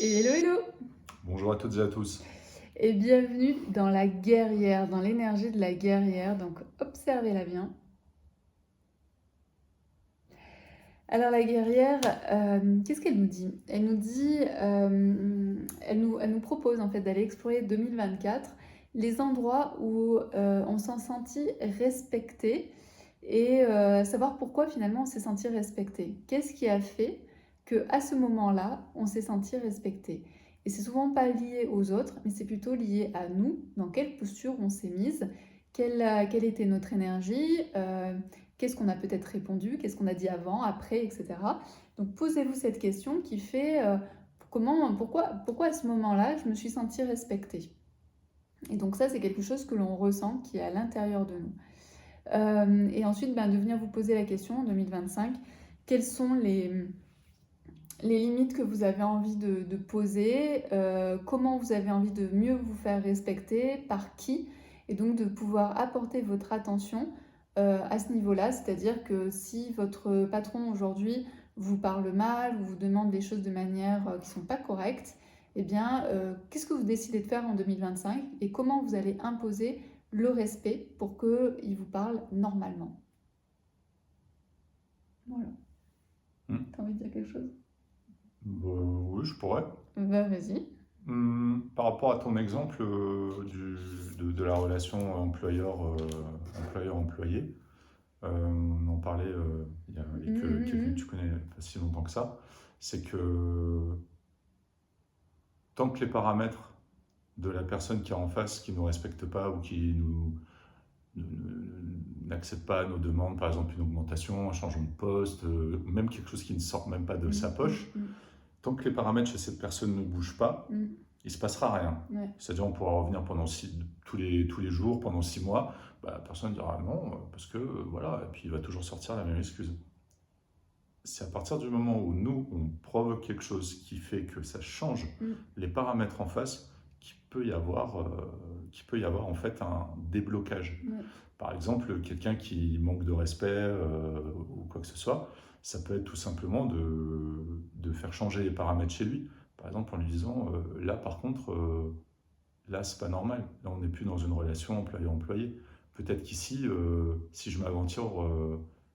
Hello, hello Bonjour à toutes et à tous. et bienvenue dans la guerrière, dans l'énergie de la guerrière, donc observez-la bien. Alors la guerrière, qu'est-ce qu'elle nous dit? Elle nous dit, elle nous propose en fait d'aller explorer 2024 les endroits où on s'est senti respecté et savoir pourquoi finalement on s'est senti respecté. Qu'est-ce qui a fait que à ce moment-là, on s'est senti respecté? Et c'est souvent pas lié aux autres, mais c'est plutôt lié à nous, dans quelle posture on s'est mise, quelle était notre énergie, qu'est-ce qu'on a peut-être répondu, qu'est-ce qu'on a dit avant, après, etc. Donc posez-vous cette question qui fait pourquoi à ce moment-là je me suis sentie respectée. Et donc ça c'est quelque chose que l'on ressent, qui est à l'intérieur de nous. Et ensuite de venir vous poser la question en 2025, quelles sont les limites que vous avez envie de poser, comment vous avez envie de mieux vous faire respecter, par qui, et donc de pouvoir apporter votre attention à ce niveau-là, c'est-à-dire que si votre patron aujourd'hui vous parle mal ou vous demande des choses de manière qui ne sont pas correctes, eh bien, qu'est-ce que vous décidez de faire en 2025 et comment vous allez imposer le respect pour qu'il vous parle normalement. Voilà. T'as envie de dire quelque chose? Oui, je pourrais. Bah vas-y. Par rapport à ton exemple de la relation employeur-employé, on en parlait et que tu connais pas si longtemps que ça, c'est que tant que les paramètres de la personne qui est en face qui ne nous respecte pas ou qui n'accepte pas nos demandes, par exemple une augmentation, un changement de poste, même quelque chose qui ne sort même pas de sa poche, tant que les paramètres chez cette personne ne bougent pas, il ne se passera rien. Ouais. C'est-à-dire on pourra revenir pendant tous les jours, pendant 6 mois, la personne dira non, parce que voilà, et puis il va toujours sortir la même excuse. C'est à partir du moment où nous, on provoque quelque chose qui fait que ça change les paramètres en face qu'il peut y avoir en fait un déblocage. Par exemple, quelqu'un qui manque de respect ou quoi que ce soit, ça peut être tout simplement de faire changer les paramètres chez lui. Par exemple, en lui disant, là par contre, là c'est pas normal. Là on n'est plus dans une relation employé-employé. Peut-être qu'ici, si je m'aventure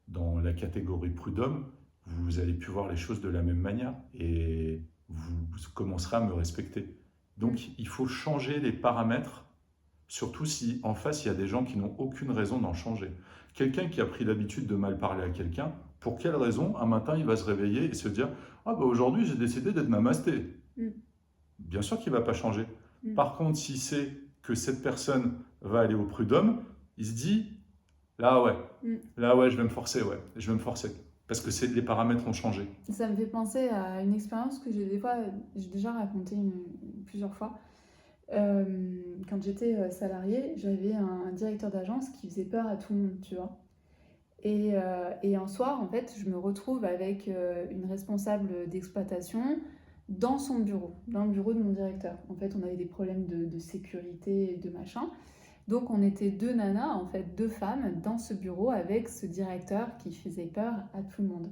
dans la catégorie prud'homme, vous allez plus voir les choses de la même manière et vous commencerez à me respecter. Donc il faut changer les paramètres, surtout si en face il y a des gens qui n'ont aucune raison d'en changer. Quelqu'un qui a pris l'habitude de mal parler à quelqu'un, pour quelle raison un matin il va se réveiller et se dire « Ah bah aujourd'hui j'ai décidé d'être namasté ». Bien sûr qu'il ne va pas changer. Par contre, si c'est que cette personne va aller au prud'homme, il se dit « Là ouais, je vais me forcer, je vais me forcer ». Parce que les paramètres ont changé. Ça me fait penser à une expérience que j'ai déjà racontée plusieurs fois. Quand j'étais salariée, j'avais un directeur d'agence qui faisait peur à tout le monde, tu vois. Et un soir, en fait, je me retrouve avec une responsable d'exploitation dans son bureau, dans le bureau de mon directeur. En fait, on avait des problèmes de sécurité et de machin. Donc on était deux nanas, en fait, deux femmes dans ce bureau avec ce directeur qui faisait peur à tout le monde.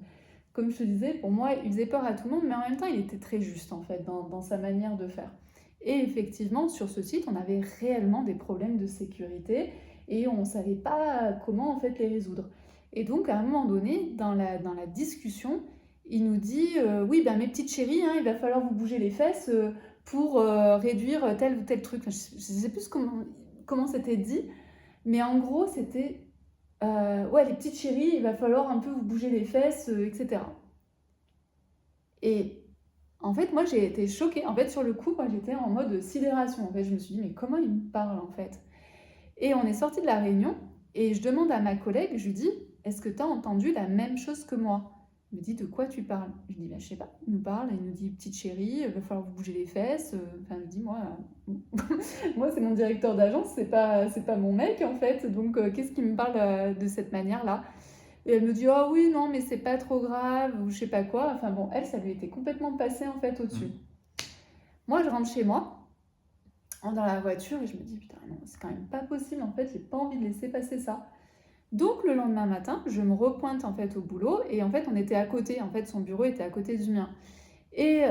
Comme je te disais, pour moi, il faisait peur à tout le monde, mais en même temps, il était très juste, en fait, dans sa manière de faire. Et effectivement, sur ce site, on avait réellement des problèmes de sécurité et on ne savait pas comment, en fait, les résoudre. Et donc, à un moment donné, dans la discussion, il nous dit oui, mes petites chéries, hein, il va falloir vous bouger les fesses pour réduire tel ou tel truc. Je ne sais plus comment c'était dit, mais en gros, c'était ouais, les petites chéries, il va falloir un peu vous bouger les fesses, etc. Et en fait, moi, j'ai été choquée. En fait, sur le coup, moi, j'étais en mode sidération. En fait, je me suis dit, mais comment il me parle, en fait? Et on est sorti de la réunion, et je demande à ma collègue, je lui dis, est-ce que tu as entendu la même chose que moi? Il me dit, de quoi tu parles? Je dis, je sais pas. Il nous parle, il nous dit, petite chérie, il va falloir vous bouger les fesses. Enfin, je dis, moi, moi c'est mon directeur d'agence, c'est pas mon mec, en fait. Donc, qu'est-ce qui me parle de cette manière-là? Et elle me dit, oh oui, non, mais c'est pas trop grave, ou je sais pas quoi. Enfin bon, elle, ça lui était complètement passé, en fait, au-dessus. Moi, je rentre chez moi, dans la voiture, et je me dis, putain, non, c'est quand même pas possible, en fait, j'ai pas envie de laisser passer ça. Donc, le lendemain matin, je me repointe, en fait, au boulot, et en fait, on était à côté, en fait, son bureau était à côté du mien. Et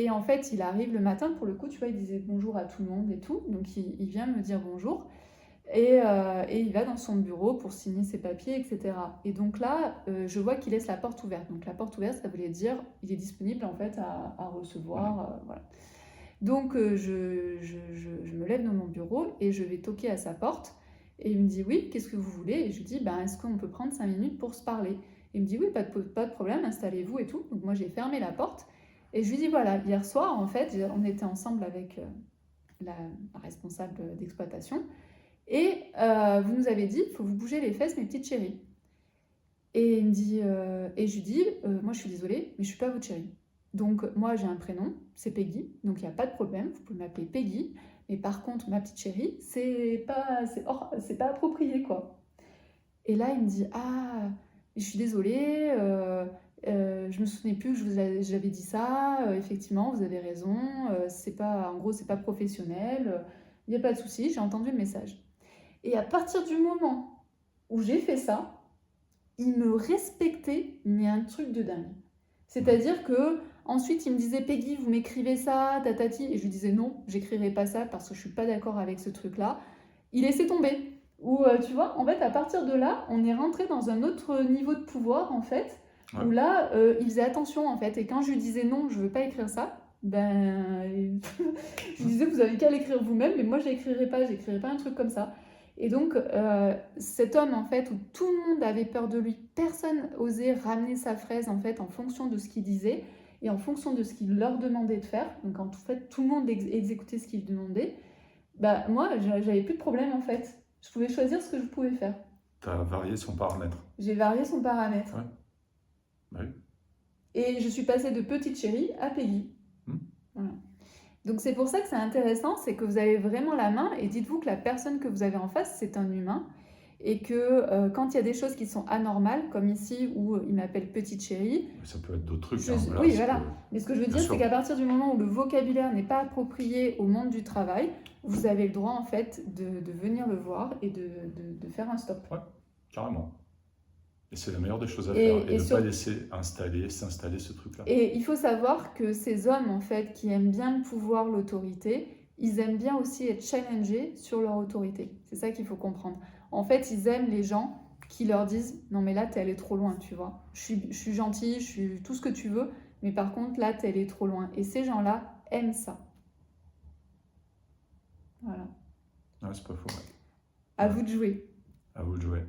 en fait, il arrive le matin, pour le coup, tu vois, il disait bonjour à tout le monde et tout. Donc, il vient me dire bonjour. Et il va dans son bureau pour signer ses papiers, etc. Et donc là, je vois qu'il laisse la porte ouverte. Donc la porte ouverte, ça voulait dire il est disponible en fait à recevoir. Voilà. Donc je me lève dans mon bureau et je vais toquer à sa porte. Et il me dit oui, qu'est-ce que vous voulez? Et je lui dis ben, est-ce qu'on peut prendre 5 minutes pour se parler? Il me dit oui, pas de problème, installez-vous et tout. Donc moi j'ai fermé la porte et je lui dis voilà, hier soir en fait, on était ensemble avec la responsable d'exploitation. Et vous nous avez dit, il faut vous bouger les fesses, mes petites chéries. Et il me dit, et je lui dis, moi je suis désolée, mais je suis pas votre chérie. Donc moi j'ai un prénom, c'est Peggy, donc il n'y a pas de problème, vous pouvez m'appeler Peggy. Mais par contre, ma petite chérie, c'est pas approprié quoi. Et là il me dit, ah, je suis désolée, je me souvenais plus que j'avais dit ça. Effectivement, vous avez raison, en gros c'est pas professionnel. Il n'y a pas de souci, j'ai entendu le message. Et à partir du moment où j'ai fait ça, il me respectait, mais un truc de dingue. C'est-à-dire que ensuite il me disait Peggy, vous m'écrivez ça, tatati, et je lui disais non, j'écrirai pas ça parce que je suis pas d'accord avec ce truc-là. Il laissait tomber. Ou tu vois, en fait, à partir de là, on est rentré dans un autre niveau de pouvoir en fait, où là, il faisait attention en fait. Et quand je lui disais non, je veux pas écrire ça, ben, je lui disais vous avez qu'à l'écrire vous-même, mais moi j'écrirai pas un truc comme ça. Et donc, cet homme, en fait, où tout le monde avait peur de lui, personne osait ramener sa fraise, en fait, en fonction de ce qu'il disait et en fonction de ce qu'il leur demandait de faire. Donc, en fait, tout le monde exécutait ce qu'il demandait. Bah, moi, j'avais plus de problème, en fait. Je pouvais choisir ce que je pouvais faire. Tu as varié son paramètre. J'ai varié son paramètre. Ouais. Bah oui. Et je suis passée de petite chérie à Peggy. Voilà. Donc c'est pour ça que c'est intéressant, c'est que vous avez vraiment la main et dites-vous que la personne que vous avez en face, c'est un humain et que quand il y a des choses qui sont anormales, comme ici où il m'appelle petite chérie. Ça peut être d'autres trucs. Oui, voilà. Mais ce que je veux dire, c'est qu'à partir du moment où le vocabulaire n'est pas approprié au monde du travail, vous avez le droit en fait de venir le voir et de faire un stop. Ouais, carrément. Et c'est la meilleure des choses à faire. Et ne pas laisser s'installer ce truc-là. Et il faut savoir que ces hommes, en fait, qui aiment bien le pouvoir, l'autorité, ils aiment bien aussi être challengés sur leur autorité. C'est ça qu'il faut comprendre. En fait, ils aiment les gens qui leur disent « Non, mais là, t'es allé trop loin, tu vois. Je suis gentille, je suis tout ce que tu veux, mais par contre, là, t'es allé trop loin. » Et ces gens-là aiment ça. Voilà. Ouais, c'est pas faux. Ouais. À vous de jouer. À vous de jouer.